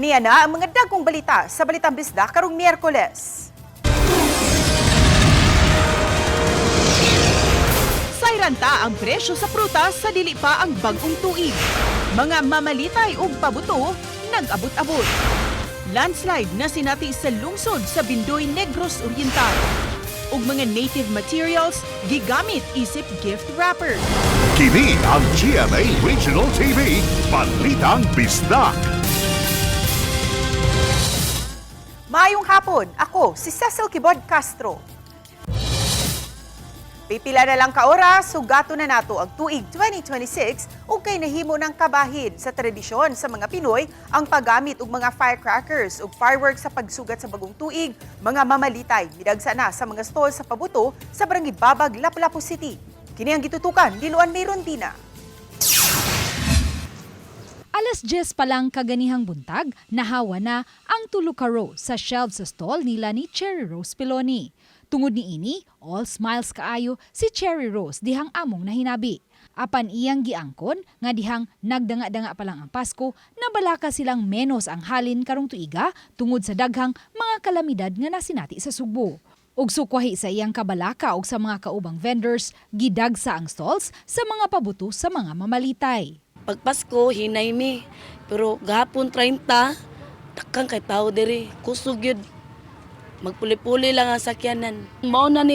Aniya na ang mga dagkong balita sa Balitang Bisda karong Miyerkules. Sayranta ang presyo sa prutas sa dili pa ang bag-ong tuig. Mga mamalitay ug pabuto nag-abot-abot. Landslide na sinati sa lungsod sa Bindoy, Negros Oriental. Ug mga native materials gigamit isip gift wrapper. Kini ang GMA Regional TV, Balitang Bisdak. Maayong hapon, ako si Cecil Kibod Castro. Pipila na lang ka oras, sugato na nato ang tuig 2026 ug kay nahimo ng kabahin sa tradisyon sa mga Pinoy ang paggamit og mga firecrackers ug fireworks sa pagsugat sa bagong tuig. Mga mamalitay midagsa na sa mga stall sa pabuto sa Barangay Babag, Lapu-Lapu City. Kini ang gitutukan ni Luan May Rondina. Alas 10 pa lang kaganihang buntag, nahawa na ang tulo ka row sa shelves sa stall nila ni Cherry Rose Piloni. Tungod ni ini, all smiles kaayo si Cherry Rose dihang among nahinabi. Apan iyang giangkon nga dihang nagdanga-danga pa lang ang Pasko, nabalaka silang menos ang halin karong tuiga tungod sa daghang mga kalamidad nga nasinati sa Sugbo. Ug sukwahi sa iyang kabalaka ug sa mga kaubang vendors, gidagsa ang stalls sa mga pabuto sa mga mamalitay. Pag Pasko, hinay mi. Pero gahapon 30, takang kay tao diri. Kusog yun. Magpuli-puli lang ang sakyanan. Mao na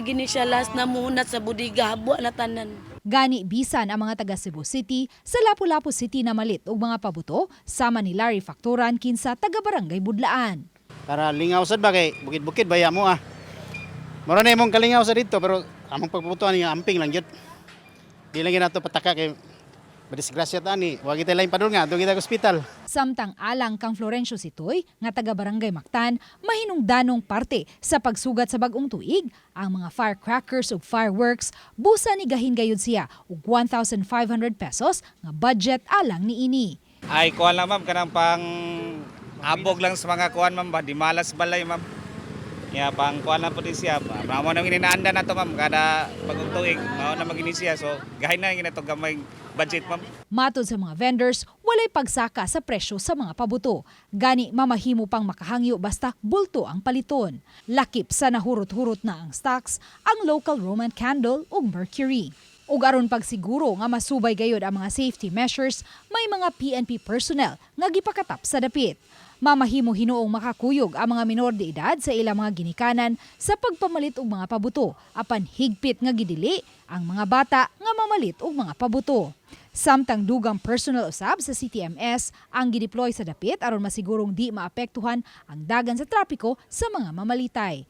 gini siya last na munat sa budiga, habwa na tanan. Gani bisan ang mga taga Cebu City sa Lapu-Lapu City na malit ug mga pabuto sama ni Larry Facturan kinsa taga Barangay Budlaan. Para lingaw sad ba kay bukid-bukid baya mo ah. Maro na imong kalingaw sa dito pero among pagputuan nga amping lang gyud. Di lang nato pataka kay madisgrasya tani, wa kita lain padul nga, kita ospital. Samtang alang kang Florencio Sitoy nga taga Barangay Mactan, mahinungdanong parte sa pagsugat sa bagong tuig, ang mga firecrackers ug fireworks busa ni gahin gayud siya og 1,500 pesos nga budget alang ni ini. Ay kuan lang ma'am kanang pang abog lang sa mga kuan ma'am ba di malas balay ma'am. Ya pang kuan lang po din siya. Mao nang inaanda na to ma'am kada bagong tuig, mao na magini siya so gahin na ginato gamay budget ma'am. Matod sa mga vendors, walay pagsaka sa presyo sa mga pabuto. Gani mamahimo pang makahangyo basta bulto ang paliton. Lakip sa nahurot-hurot na ang stocks, ang local Roman candle ug mercury. Ug aron pagsiguro nga masubay gayud ang mga safety measures, may mga PNP personnel nga gipakatap sa dapit. Mamahimo hinuong makakuyog ang mga minor de edad sa ilang mga ginikanan sa pagpamalit og mga pabuto, apan higpit nga gidili ang mga bata nga mamalit og mga pabuto. Samtang dugang personal usab sa CTMS ang gideploy sa dapit aron masigurong di maapektuhan ang dagan sa trapiko sa mga mamalitay.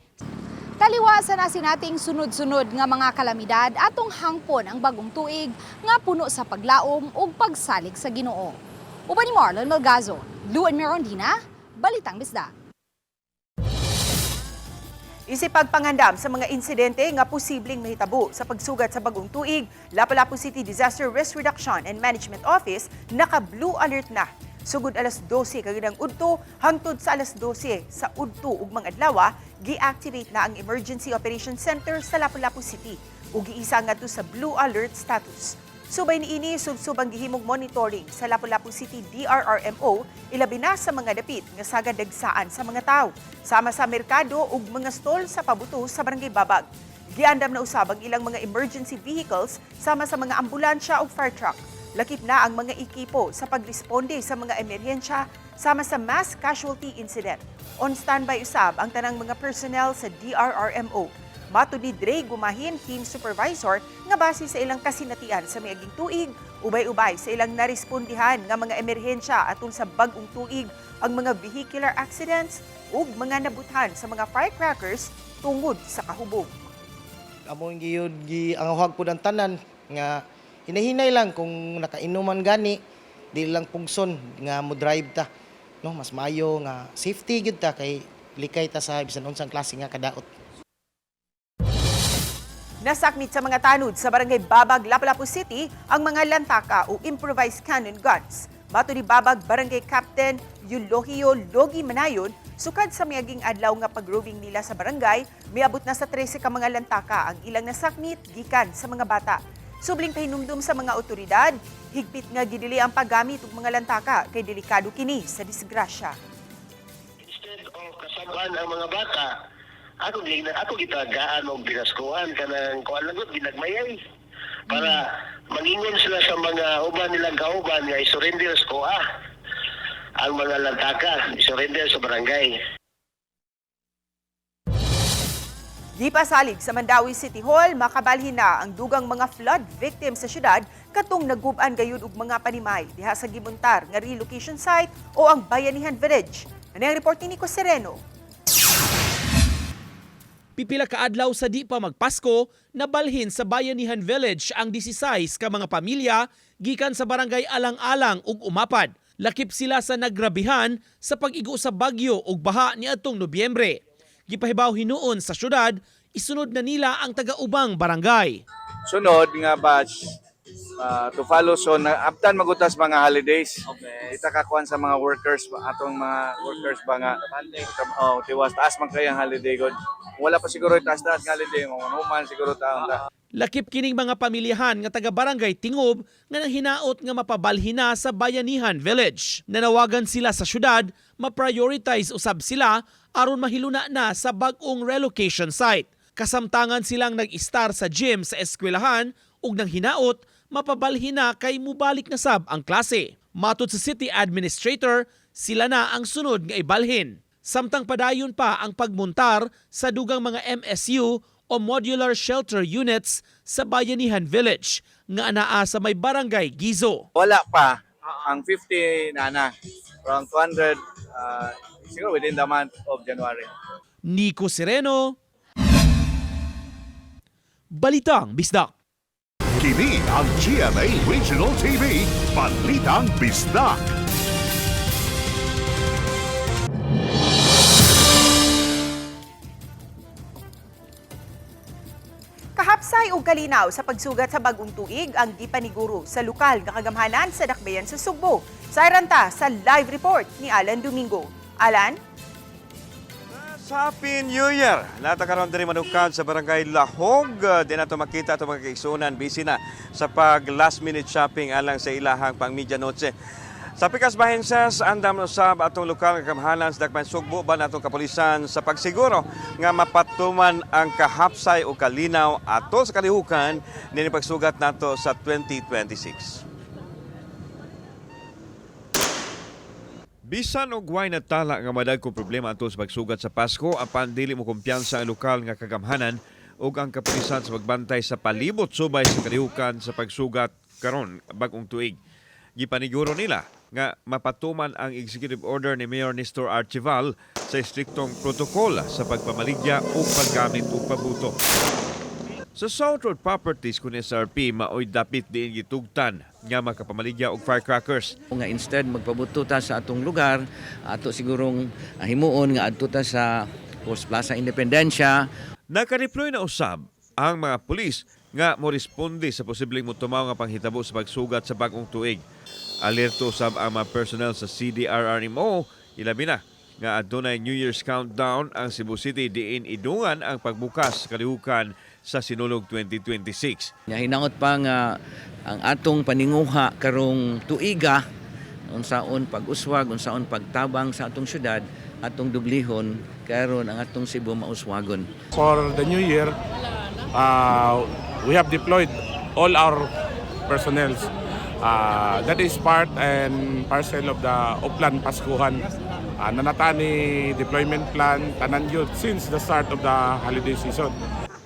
Taliwasan na sinating sunod-sunod nga mga kalamidad atong hangpon ang bagong tuig nga puno sa paglaom ug pagsalig sa Ginoo. Uban ni Marlon Malgazo, Luan May Rondina, Balitang Bisda. Isip pagpangandam sa mga insidente nga posibleng mahitabo sa pagsugat sa bagong tuig, Lapu-Lapu City Disaster Risk Reduction and Management Office naka-blue alert na. Sugod alas 12 kaginang udto hangtod sa alas 12 sa udto ug mga adlaw, gi-activate na ang Emergency Operations Center sa Lapu-Lapu City ug giisa ngadto sa blue alert status. Subay ni ini subsubang gihimong monitoring sa Lapu-Lapu City DRRMO ilabi na sa mga dapit nga sagad dagsaan sa mga tawo sama sa merkado ug mga stall sa pabuto sa Barangay Babag. Giandam na usab ang ilang mga emergency vehicles sama sa mga ambulansya ug fire truck. Lakip na ang mga ekipo sa pagresponde sa mga emerhensya sama sa mass casualty incident. On standby usab ang tanang mga personnel sa DRRMO. Matud ni Dre Gumahin, team supervisor, nga base sa ilang kasinatian sa miaging tuig, ubay-ubay sa ilang narespondihan nga mga emerhensya atol sa bagong tuig ang mga vehicular accidents ug mga nabuthan sa mga firecrackers tungod sa kahubog. Among giyud giangahag pud ang tanan nga hinahinay lang kung nakainuman gani, di lang pungson nga mo drive ta. No, mas maayo nga safety gyud ta kay likay ta sa bisan unsang klase nga kadaot. Nasakmit sa mga tanod sa Barangay Babag, Lapu-Lapu City ang mga lantaka o improvised cannon guns. Mato ni Babag Barangay Captain Eulogio Logi Manayon, sukad sa miaging adlaw nga pag-roving nila sa barangay, miabot na sa 13 ka mga lantaka ang ilang nasakmit gikan sa mga bata. Subling pahinumdum sa mga otoridad, Higpit nga gidili ang paggamit og mga lantaka kay delikado kini sa disgrasya. Instead of kasabaan ang mga bata, ako gitagaan og binaskuhan kanang kuan lagot ginagmayay para mangingon sila sa mga uban nilang kauban nga isurrender sa kuha ang mga lantaka, isurrender sa barangay. Gipasalig sa Mandawi City Hall, makabalhin na ang dugang mga flood victims sa syudad katong nagguban gayud og mga panimay diha sa gibuntar nga relocation site o ang Bayanihan Village. Ano ang report ni Nico Sereno? Pipila ka adlaw sa di pa magpasko, nabalhin sa Bayanihan Village ang 16 ka mga pamilya gikan sa barangay Alang-Alang ug Umapad. Lakip sila sa nagrabihan sa pag-igo sa bagyo ug baha niadtong Nobyembre. Gipahibaw hinuon sa syudad, isunod na nila ang taga-ubang barangay. Sunod nga batch to follow, so abtan magutas mga holidays. Okay. Itakakuan sa mga workers, atong mga workers ba nga tiwas taas man kayang holiday god. Wala pa siguro taas nga holiday, mga human siguro taon ta. Lakip kining mga pamilyahan nga taga-barangay Tingob nga nanghinaot nga mapabalhina sa Bayanihan Village. Nanawagan sila sa syudad, ma-prioritize usab sila aron mahiluna na sa bag-ong relocation site. Kasamtangan silang nag-star sa gym sa eskwelahan ug nang hinaot, mapabalhina kay mubalik na sab ang klase. Matod sa city administrator, sila na ang sunod nga ibalhin. Samtang padayon pa ang pagmuntar sa dugang mga MSU o modular shelter units sa Bayanihan Village nga anaa sa may barangay Gizo. Wala pa ang 50 na. Around 200 siguro within the month of January. Nico Sereno, Balitang Bisdak. Kini ang GMA Regional TV, Balitang Bisdak. Kahapsay og kalinaw sa pagsugat sa bagong tuig ang gipaniguro sa lokal nga kagamhanan sa Dakbayan sa Sugbo. Sa iranta sa live report ni Alan Domingo. Alan? Happy New Year! Natakaroon din manukad sa barangay Lahog. Di na ito makita ito mga kaigsunan. Busy na sa pag last minute shopping alang sa ilahang pang media-noche. Sa pikas bahin sas, andam usab atong lokal nga kamhanan sa Dakbayan Sugbo ban atong kapulisan sa pagsiguro nga mapatuman ang kahapsay o kalinaw ato sa kalihukan nini pagsugat nato sa 2026. Bisan og way natala nga madagkong problema ato sa pagsugat sa Pasko, apan dili mo kumpiyansa ang lokal nga kagamhanan ug ang kapulisan sa pagbantay sa palibot subay sa kalihukan sa pagsugat karon bag-ong tuig. Gipaniguro nila nga mapatuman ang executive order ni Mayor Nestor Archival sa istriktong protokol sa pagpamaligya o paggamit og pabuto. Sa South Road Properties kun SRP maoy dapit diin gitugtan nga makapamaligya og firecrackers. Nga instead magpabuto ta sa atong lugar, ato sigurong himuon nga adto ta sa Post Plaza Independencia. Naka-deploy na usab ang mga pulis nga mo responde sa posibleng motumaw nga panghitabo sa pagsugat sa bag-ong tuig. Alerto usab ang mga personnel sa CDRRMO, ilabi na nga adunay New Year's countdown ang Cebu City diin idungan ang pagbukas kalihukan sa Sinulog 2026. Hinangot pa nga ang atong paninguha karong tuiga unsaon pag-uswag, unsaon pagtabang sa atong syudad, atong dublihon karon ang atong Cebu mauswagon. For the new year, we have deployed all our personnel. That is part and parcel of the Uplan Paskuhan. Nanatani deployment plan tanan yun since the start of the holiday season.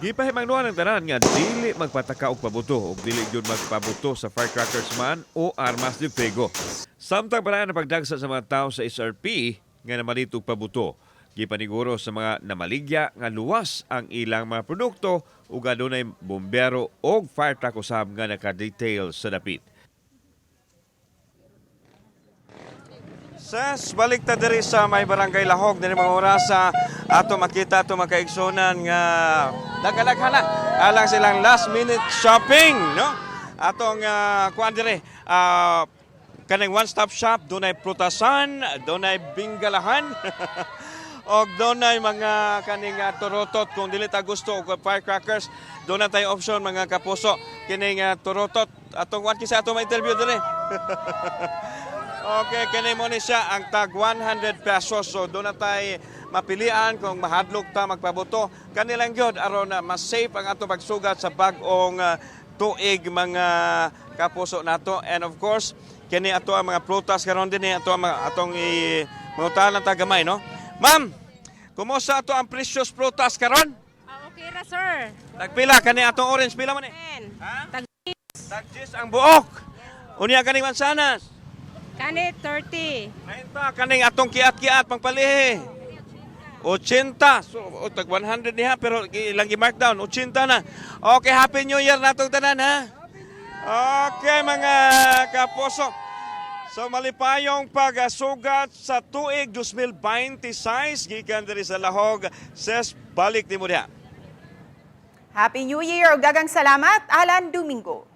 Gipahimangnuan ang tanan nga dili magpataka og pabuto ug dili gyud magpabuto sa firecrackers man o armas de fuego. Samtang para na pagdagsa sa mga tao sa SRP nga namalit og pabuto. Gipaniguro sa mga namaligya nga luwas ang ilang mga produkto ug adunay bombero og fire truck usab nga naka-detail sa dapit. Sas, balik ta diri sa may barangay Lahog diri mga oras sa ato makita ato mga kaigsunan nga daghan-daghan na alang silang last minute shopping, no? Atong kuan diri kanang one stop shop, dunay prutasan, dunay binggalahan. Og doon ay mga kaning turotot kung dili ta gusto og firecrackers, doon na tayo option mga kapuso kining turotot atong wan kisa atong ma-interview dire. Okay, kini mo ni siya ang tag 100 pesos. So doon na tayo mapilian kung mahadlok ta magpabuto. Kanilang gyud aron na mas safe ang ato pagsugat sa bag-ong tuig mga kapuso nato. And of course, kini ato ang mga prutas karon din ato ang atong mangutahan ng tagamay, no? Ma'am, kumusta ato ang precious prutas karon? Okay ra, sir. Tagpila kani atong orange pila man ni? Ha? Tag-10 ang buok. Unya kaning mansanas. Kani 30. 90 kaning atong kiat-kiat pangpalihi. 80. So tag 100 niya pero ilang i-markdown 80 na. Okay, happy new year natong tanan ha. Okay mga kapuso. So malipayong pagsugat sa tuig 2026 gikan diri sa Lahog. Ses balik ni mo diha. Happy New Year ug daghang salamat, Alan Domingo.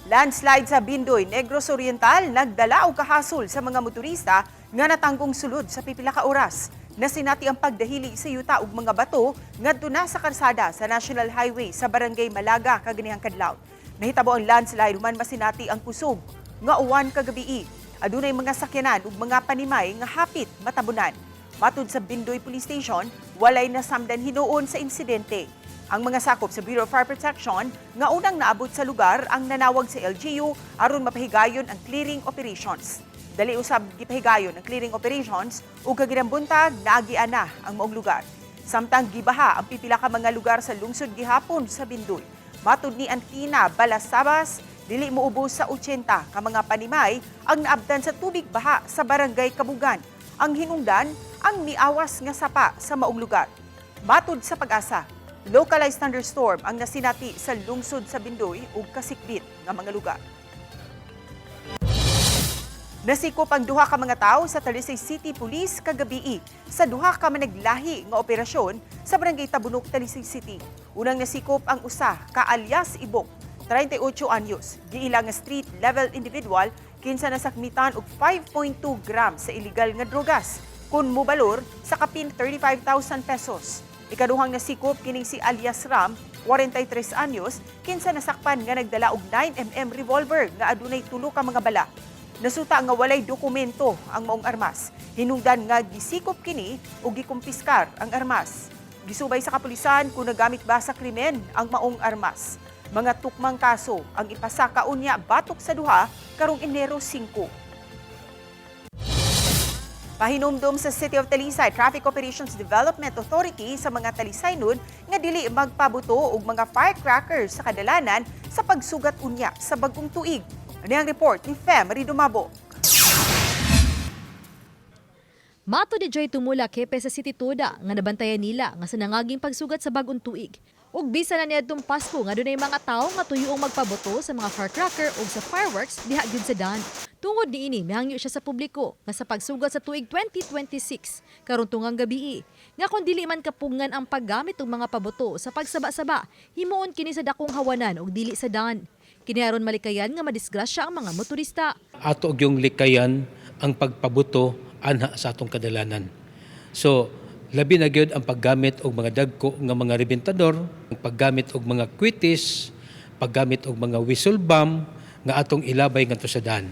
Landslide sa Bindoy, Negros Oriental nagdala og kahasol sa mga motorista nga natanggong sulod sa pipila ka oras. Nasinati ang pagdahili sa yuta ug mga bato ngadto na sa karsada sa National Highway sa Barangay Malaga kaganihang kadlaw. Nahitabo ang landslide human masinati ang kusog nga uwan kagabi. Adunay mga sakyanan ug mga panimay nga hapit matabunan. Matud sa Bindoy Police Station, walay nasamdan hinuon sa insidente. Ang mga sakop sa Bureau of Fire Protection nga unang naabot sa lugar ang nanawag sa LGU aron mapahigayon ang clearing operations. Dali usab gipahigayon ang clearing operations ug kaginang buntag naagian na ang maong lugar. Samtang gibaha ang pipila ka mga lugar sa lungsod gihapon sa Bindoy. Matud ni Antina Balasabas, dili moubos sa 80 ka mga panimay ang naabdan sa tubig baha sa Barangay Kabugan. Ang hinungdan ang miawas nga sapa sa maong lugar. Matud sa Pag-asa, localized thunderstorm ang nasinati sa lungsod sa Bindoy ug kasikbit nga mga lugar. Nasikop ang duha ka mga tawo sa Talisay City Police kagabi sa duha ka managlahi nga operasyon sa Barangay Tabunok, Talisay City. Unang nasikop ang usa ka alias Ibok, 38 anyos, giila nga street level individual kinsa nasakmitan og 5.2 grams sa illegal nga drogas kun mobalor sa kapin 35,000 pesos. Ikaduhang nasikop kining si alias Ram, 43 anyos, kinsa nasakpan nga nagdala og 9mm revolver nga adunay 3 ka mga bala. Nasuta nga walay dokumento ang maong armas. Hinungdan nga gisikop kini o gikumpiskar ang armas. Gisubay sa kapulisan kung nagamit ba sa krimen ang maong armas. Mga tukmang kaso ang ipasaka unya batok sa duha karong Enero 5. Pahinumdum sa City of Talisay Traffic Operations Development Authority sa mga Talisaynon nga dili magpabuto og mga firecrackers sa kadalanan sa pagsugat unya sa bagong tuig. Ano ang report ni Fem Ridomabo? Mato ni Joy Tumula kepe sa City Tuda nga nabantayan nila nga sa nangaging pagsugat sa bagong tuig. Ug bisa na niadtong Pasko nga dunay mga tawo nga tuyong magpaboto sa mga firecracker ug sa fireworks diha gyud sa Dan. Tungod niini mihangyo siya sa publiko nga sa pagsugat sa tuig 2026 karon tungang gabi nga kun dili man kapungan ang paggamit og mga paboto sa pagsaba-saba himuon kini sa dakong hawanan ug dili sa Dan. Kini aron malikayan nga madisgrasya ang mga motorista. Ato og yung likayan ang pagpabuto anha sa atong kadalanan. So labi na gyud ang paggamit og mga dagko nga mga rebentador, ang paggamit og mga kwitis, paggamit og mga whistle bomb nga atong ilabay ngadto sa Dan.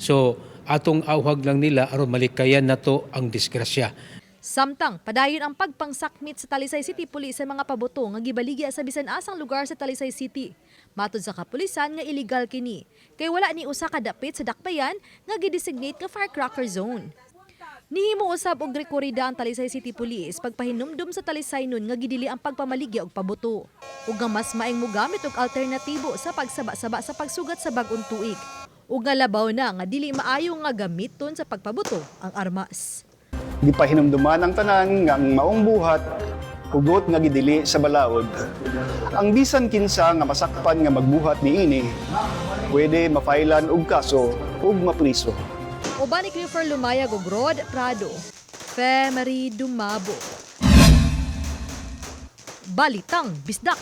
So atong awhag lang nila aron malikayan nato ang disgrasya. Samtang padayon ang pagpangsakmit sa Talisay City Police sa mga paboto nga gibaligya sa bisan asang lugar sa Talisay City. Matud sa kapulisan nga illegal kini kay wala ni usa ka dapit sa dakbayan nga gidesignate nga firecracker zone. Nihimo usab og rekorida ang Talisay City Police pagpahinumdum sa Talisaynon nga gidili ang pagpamaligya og paboto ug nga mas maayong mogamit og alternatibo sa pagsaba-saba sa pagsugat sa bag-ong tuig ug nga labaw na nga dili maayo nga gamiton sa pagpaboto ang armas. Gipahinumduman ang tanan nga ang maong buhat hugot nga gidili sa balaod. Ang bisan kinsa nga masakpan nga magbuhat niini pwede mafailan og kaso ug mapriso. Uban ni Clifford Lumayag ug Rod Prado, Femery Dumabo. Balitang Bisdak.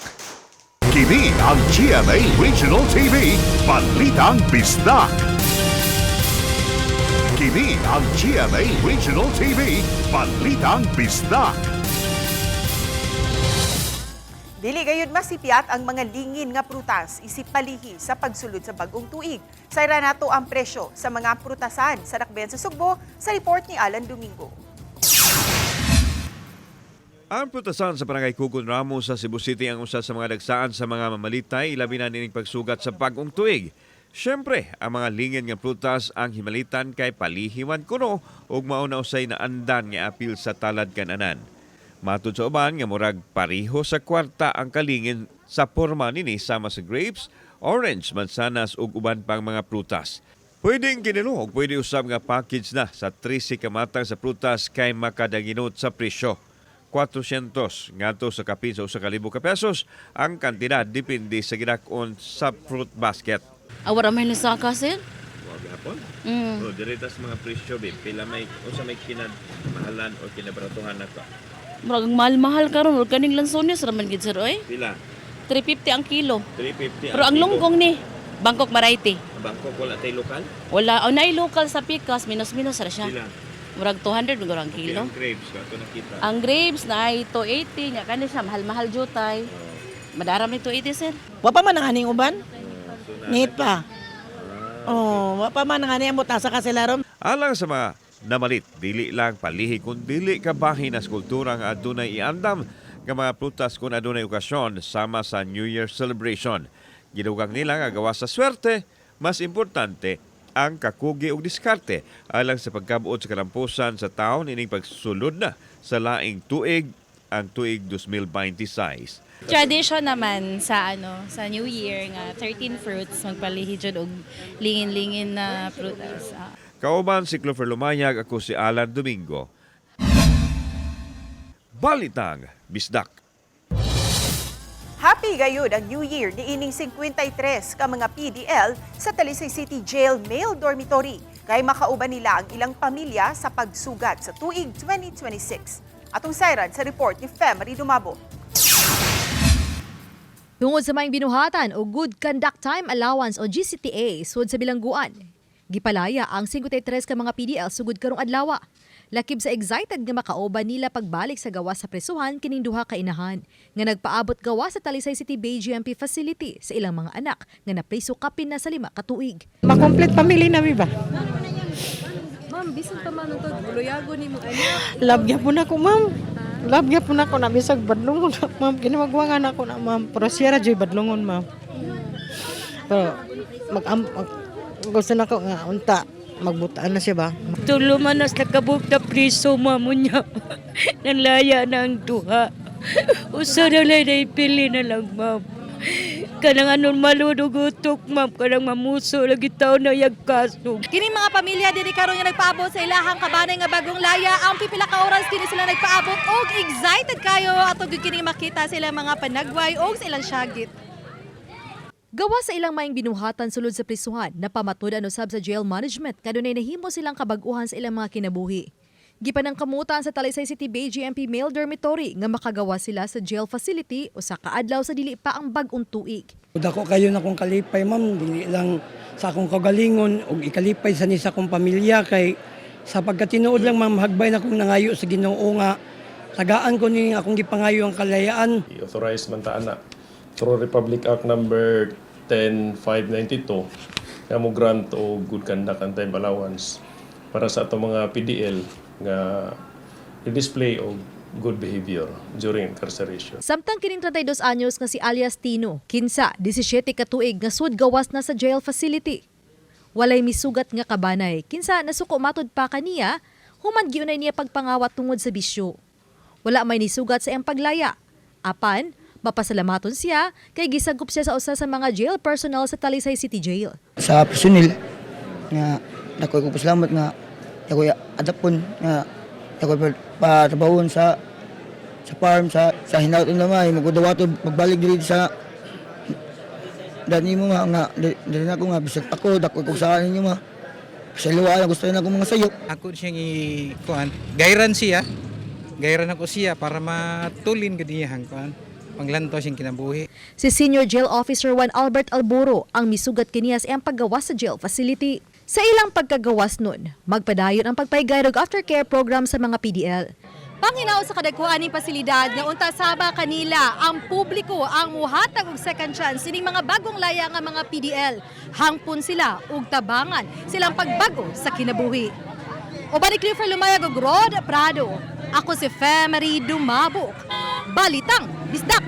Kini ang GMA Regional TV, Balitang Bisdak. Kini ang GMA Regional TV, Balitang Bisdak. Dili gayud masipiat ang mga lingin nga prutas isip palihi sa pagsulod sa bagong tuig. Sayra nato ang presyo sa mga prutasan sa Dakbayan sa Sugbo sa report ni Alan Domingo. Ang prutasan sa Barangay Kugon Ramos sa Cebu City ang usa sa mga dagsaan sa mga mamalitay ilabi na nining pagsugat sa bagong tuig. Siyempre, ang mga lingin nga prutas ang himalitan kay palihiwan kuno ug mao na usay na andan nga apil sa talad kananan. Matud sa uban nga murag pareho sa kwarta ang kalingin sa porma nini sama sa grapes, orange, mansanas ug uban pang mga prutas. Pwedeng kinilo ug pwede usab nga package na sa 13 kamatang sa prutas kay makadaginot sa presyo. 400 ngadto sa kapin sa 1,000 ka pesos ang kantidad depende sa gidak-on sa fruit basket. Awara may nasaka, sir? Wag hapon. Mm. So diretas mga presyo be pila may usa may kinamahalan o kinabaratuhan nato. Murag mahal-mahal karon ug kaning lansones raman gid, sir, oy. Pila? 350 ang kilo. 350. Pero ang longgong ni Bangkok Variety. Bangkok wala tay lokal? Wala, nay local sa Picas, minus-minus ra siya. Pila? Murag 200 ug ang kilo. Ang grapes kato nakita. Ang grapes na ay 280 nya kani siya mahal-mahal jutay. Madaram ni 280, sir. Wa pa man ang aning uban? Ngit pa. Oh, wa pa man ang aning mutasa ka sila ron. Alang sa mga namalit, dili lang palihi kung dili kabahin as kultura nga adunay iandam nga mga prutas kung adunay okasyon sama sa New Year celebration. Gidugang nila nga gawas sa swerte, mas importante ang kakugi ug diskarte alang sa pagkabuot sa kalampusan sa taon ining pagsulod na sa laing tuig ang tuig 2026. Tradition naman sa sa New Year nga 13 fruits magpalihi jud og lingin-lingin na prutas. Kauban si Clover Lumayag, ako si Alan Domingo. Balitang Bisdak. Happy gayud ang New Year ni ining 53 ka mga PDL sa Talisay City Jail Male Dormitory kay makauban nila ang ilang pamilya sa pagsugat sa tuig 2026. Atong sayran sa report ni Femery Dumabo. Tungod sa maing binuhatan o Good Conduct Time Allowance o GCTA sud sa bilangguan, gipalaya ang 53 ka mga PDL sugod karong adlaw. Lakib sa excited nga makauban nila pagbalik sa gawas sa presuhan kining duha ka inahan nga nagpaabot gawas sa Talisay City Bay GMP facility sa ilang mga anak nga napreso kapin na sa 5 ka tuig. Makomplete family nami ba? Ma'am, bisan pa man ito, buluyago ni mo anak. Love gyud po na ko, ma'am. Love gyud po na ko na bisag badlongon na, ma'am. Ginawagwangan ako na, ma'am. Pero siya ra joy badlongon, ma'am. Pero gusto na ko nga unta magbutaan na siya ba? Tulo man nas nakabuk na priso mamo niya. Nalaya na ang duha. Usa na lang na ipili na lang, ma'am. Kanang anon maludugutok, ma'am. Kanang mamuso, lagi tao na yagkaso. Kining mga pamilya diri karon nga nagpaabot sa ilahang kabanay nga bagong laya, ang pipila ka oras kini sila nagpaabot og excited kayo atong kini makita sila mga panagway og sa ilang syagit. Gawa sa ilang maing binuhatan sulod sa prisuhan, napamatudan usab sa jail management kadunay nahimo silang kabag-uhan sa ilang mga kinabuhi. Gipanangkamutan sa Talisay City Bay GMP Male Dormitory nga makagawa sila sa jail facility o sa kaadlaw sa dili pa ang bag-ong tuig. Dako kayo na kong kalipay, ma'am, dili lang sa akong kagalingon o ikalipay sa nisa kong pamilya kay sa pagkatinuod lang, ma'am, hagbay na kong nangayo sa Ginoo nga tagaan ko ni akong gipangayo ang kalayaan. I-authorize man ta ana through Republic Act number 10592 nga mo grant o good conduct and time allowance para sa atong mga PDL nga i-display og good behavior during incarceration. Samtang kining 32 anyos nga si alias Tino, kinsa 17 ka tuig nga sud gawas na sa jail facility. Walay misugat nga kabanay, kinsa nasuko matud pa kaniya, human giunay niya pagpangawat tungod sa bisyo. Wala may nisugat sa iyang paglaya. Apan, mapasalamaton siya kay gisagop siya sa usa sa mga jail personnel sa Talisay City Jail. Sa personel nga dako ko pasalamat nga dako adapon nga dako patabawon sa farm sa hinaut lamay magudawatod pagbalik diri sa dani mo nga dili na ko nga bisag ako dako ko sa ninyo ma sa luwa gusto na ko mga sayop. Ako siyang kuan gayran siya. Gayran ako siya para matulin gadiyahan kuan. Panglanto siyang kinabuhi. Si Senior Jail Officer Juan Albert Alburo ang misugat kiniya sa iyang paggawas sa jail facility. Sa ilang pagkagawas nun, magpadayon ang pagpahigayrog aftercare program sa mga PDL. Panginaw sa kadagkuan ni pasilidad nga unta saba kanila ang publiko ang muhatag og second chance sining mga bagong laya nga mga PDL. Hangpon sila ug tabangan silang pagbago sa kinabuhi. Uban ni Clifford Lumayag ug Rod Prado. Ako si Femery Dumabok. Balitang Bisdak.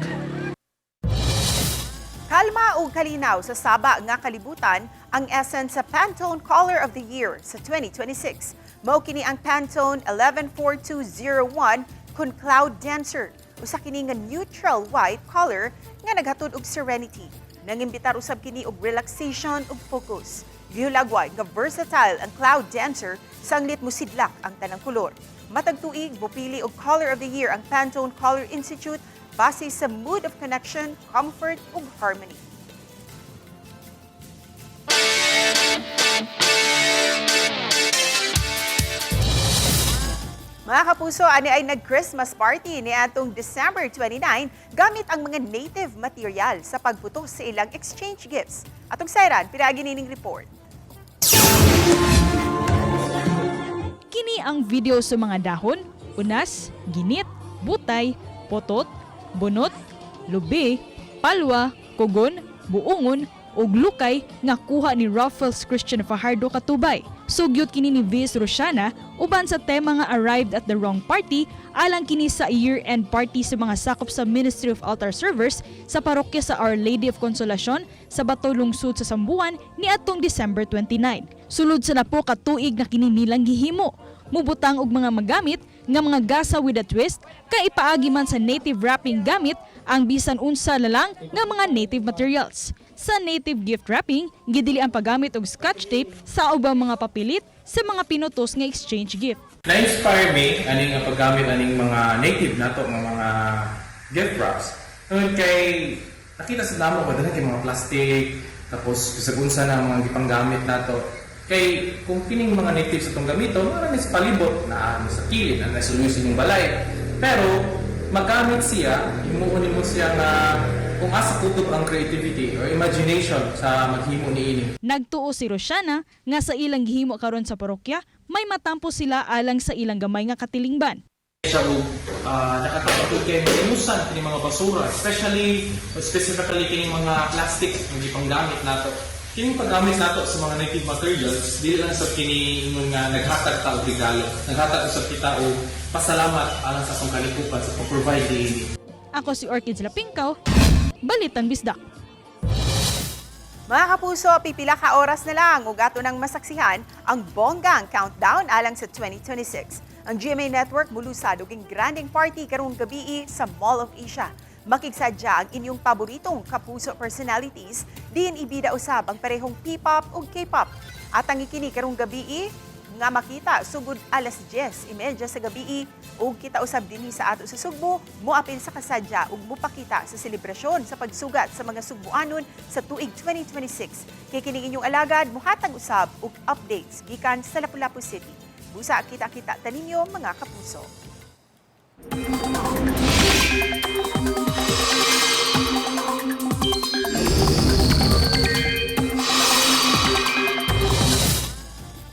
Kalma o kalinaw sa saba nga kalibutan ang essence sa Pantone Color of the Year sa 2026. Mao kini ang Pantone 114201 kun Cloud Dancer. Usa kini nga neutral white color nga naghatod og serenity. Nangimbitar usab kini og relaxation ug focus. Gihulagway nga versatile ang Cloud Dancer sanglit mosidlak ang tanang kolor. Matag tuig mopili og Color of the Year ang Pantone Color Institute base sa mood of connection, comfort ug harmony. Mga kapuso, ani ay nag-Christmas party ni atong December 29 gamit ang mga native material sa pagputos sa ilang exchange gifts. Atong sayran, piragi nining report. Kini ang video sa mga dahon, unas, ginit, butay, potot, bunot, lubi, palwa, kugon, buungon, ug lukay nga kuha ni Raffles Christian Fajardo Katubay. Sugyot kini ni Vice Rosiana uban sa tema nga arrived at the wrong party alang kini sa year-end party sa mga sakop sa Ministry of Altar Servers sa parokya sa Our Lady of Consolacion sa Bato Lungsod sa Sambuan ni atong December 29. Sulod sa napo ka tuig na kini nilang gihimo. Mubutang og mga magamit nga mga gasa with a twist kay ipaagi man sa native wrapping gamit ang bisan unsa na lang nga mga native materials. Sa native gift wrapping, gidili ang paggamit og scotch tape sa ubang mga papilit sa mga pinutos nga exchange gift. Na-inspire me aning ang paggamit aning mga native nato nga mga gift wraps. Tungod kay nakita sa damo ko dala kay mga plastic tapos sa na mga gipanggamit nato. Kay kung kining mga native sa itong gamito, marami sa palibot na sa kilid, na nasolusyon yung balay. Pero magamit siya, himuon mo siya na kung asa kutob ang creativity or imagination sa maghimo niini. Nagtuo si Rosiana nga sa ilang gihimo karon sa parokya, may matampo sila alang sa ilang gamay nga katilingban. Siya nakatapatod kay inusan kini mga basura, specifically kini mga plastic nga gipanggamit nato. Kining paggamit nato sa mga native materials, dili lang sa kini ingon nga naghatag ta og regalo. Naghatag usab kita og pasalamat alang sa akong kalikupan sa pag-provide niini. Ako si Orchids Lapingkaw, Balitang Bisdak. Mga kapuso, pipila ka oras na lang ug ato nang masaksihan ang bonggang countdown alang sa 2026. Ang GMA Network mulusad og granding party karong gabii sa Mall of Asia. Makigsadya ang inyong paboritong kapuso personalities, diin ibida usab ang parehong P-pop ug K-pop. At ang ikini karong gabii nga makita sugod alas 10:30 sa gabii ug kita usab dinhi sa ato sa Sugbo, moapil sa kasadya ug mopakita sa selebrasyon sa pagsugat sa mga Sugboanon sa tuig 2026. Kay kining inyong alagad mohatag usab og updates gikan sa Lapu-Lapu City. Busa kita-kita taninyo mga kapuso.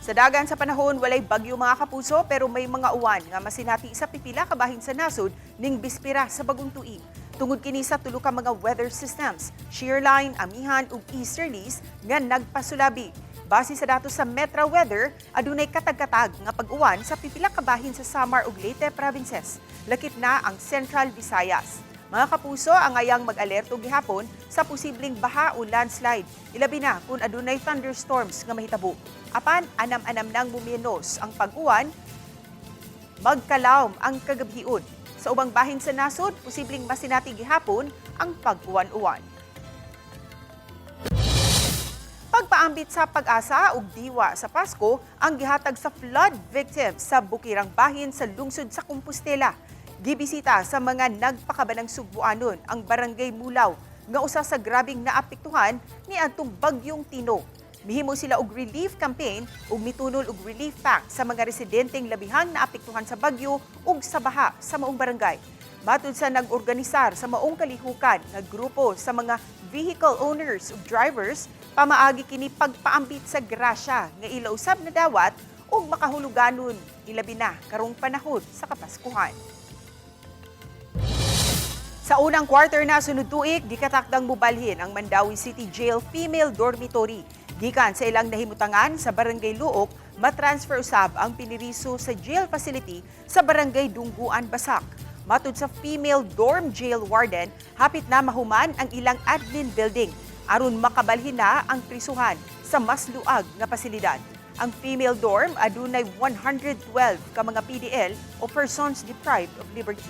Sa dagan sa panahon, walay bagyo mga kapuso pero may mga uwan nga masinati sa pipila kabahin sa nasod ning bispera sa bagong tuig. Tungod kini sa tulo ka mga weather systems, shear line, amihan ug easterlies nga nagpasulabi. Base sa datos sa Metra Weather, adunay katag-katag nga pag-uwan sa pipila kabahin sa Samar ug Leyte provinces. Lakip na ang Central Visayas. Mga kapuso, ang ayang mag-alerto gihapon sa posibleng baha o landslide. Ilabi na kung adunay thunderstorms nga mahitabo. Apan, anam-anam nang buminos ang pag-uwan, magkalawm ang kagabhion. Sa ubang bahin sa nasod, posibleng masinati gihapon ang pag-uwan-uwan. Pagpaambit sa pag-asa ug diwa sa Pasko ang gihatag sa flood victims sa Bukirang Bahin sa lungsod sa Compostela. Gibisita sa mga nagpakabanang Sugboanon ang Barangay Mulaw nga usa sa grabing naapektuhan ni adtong bagyong Tino. Mihimo sila og relief campaign ug mitunol og relief pack sa mga residenteng labihang naapektuhan sa bagyo ug sa baha sa maong barangay. Matud sa nag-organisar sa maong kalihukan nga grupo sa mga vehicle owners ug drivers, pamaagi kini pagpaambit sa grasya nga ilausab na dawat ug makahuluganon ilabi na karong panahon sa Kapaskuhan. Sa unang quarter na sunod tuig, gikatakdang mubalhin ang Mandawi City Jail Female Dormitory. Gikan sa ilang nahimutangan sa Barangay Luok, matransfer usab ang piniriso sa jail facility sa Barangay Dungguan, Basak. Matud sa female dorm jail warden, hapit na mahuman ang ilang admin building aron makabalhin na ang prisuhan sa mas luag nga pasilidad. Ang female dorm adunay 112 ka mga PDL o persons deprived of liberty.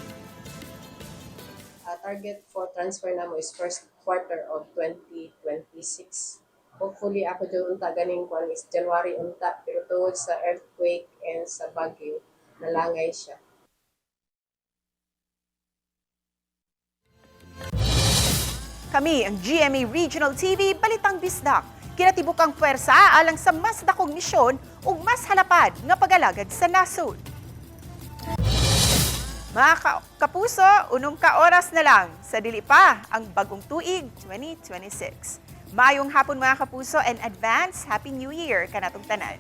Target for transfer na mo is first quarter of 2026. Hopefully ako dyan unta ganing kung is January unta, pero tungod sa earthquake and sa bagyo, nalangay siya. Kami ang GMA Regional TV Balitang Bisdak. Kinatibukang puwersa alang sa mas dakong misyon ug mas halapad nga pag-alagad sa nasod. Mga kapuso, unong ka oras na lang sa dili pa ang bagong tuig 2026. Mayong hapon mga kapuso and advance Happy New Year kanatong tanan.